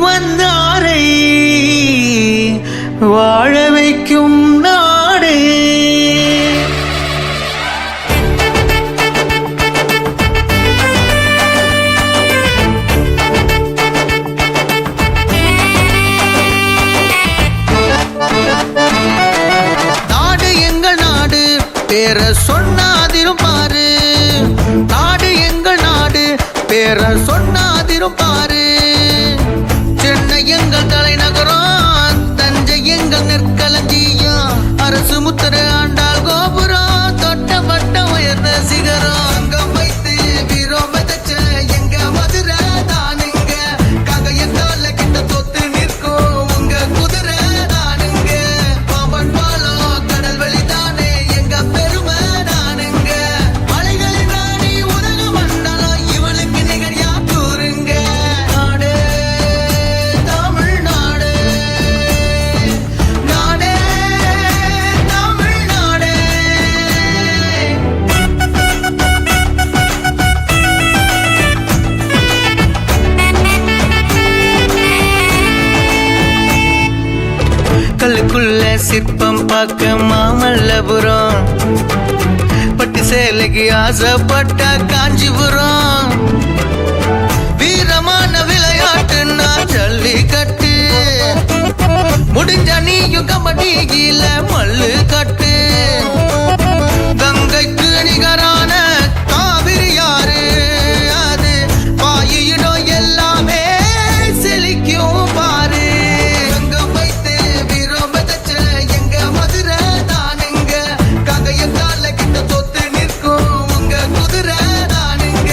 வந்தாரை வாழ வைக்கும் நாடு. நாடு எங்கள் நாடு பேர சொன்னாதிரும் பாரு. நாடு எங்கள் நாடு பேர சொன்னாதிரும் பாரு. சென்னை எங்கள் தலைநகரம், தஞ்சை எங்கள் நெற்களஞ்சியம், அரசு முத்திர ஆண்டாள் கோபுரம், தொட்ட வட்டம் உயர்ந்த சிகரம். அங்கம் வைத்து வீரம் விதைச்ச எங்க மதுரை தானுங்க, ககையத்தால கிட்ட தொத்து நிற்கும் உங்க குதிரை தானுங்க. பாம்பன் பாலம் கடல் வெளி தானே எங்க பெருமை தானுங்க. மலைகளின் ராணி உலக மண்டலம் இவளுக்கு நிகர் யாத்தூருங்க. நாடு தமிழ்நாடு, நாடே தமிழ்நாடு. கல்லுக்குள்ள சிற்பம் பார்க்க மாமல்லபுரம், பட்டு சேலைக்கு ஆசைப்பட்ட காஞ்சிபுரம். வீரமான விளையாட்டுன்னா ஜல்லிக்கட்டு, முடிஞ்ச நீயும் கபடியில மல்லு கட்டு. கங்கைக்கு நிகரான காவிரி யாரு, அது பாயிடம் எல்லாமே செழிக்கும் பாரு. அங்கம் வைத்து வீரம் விதைச்ச எங்க மதுரை தானுங்க, ககையத்தால கிட்ட தொத்து நிற்கும் உங்க குதிரை தானுங்க.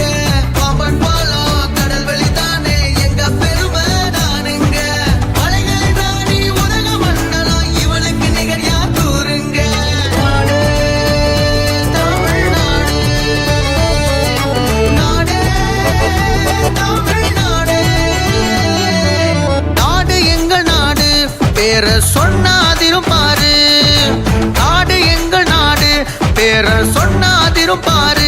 பாம்பன் பாலம் கடல் வெளி தானே எங்க பெருமை தானுங்க. மலைகளின் ராணி உலக மண்டலம் இவளுக்கு நிகர் யாத்தூருங்க. நாடு தமிழ்நாடு, நாடே தமிழ்நாடு. நாடு எங்கள் நாடு பேர சொன்னாதிரும் பாரு. நாடு எங்கள் நாடு பேர சொன்னாதிரும் பாரு.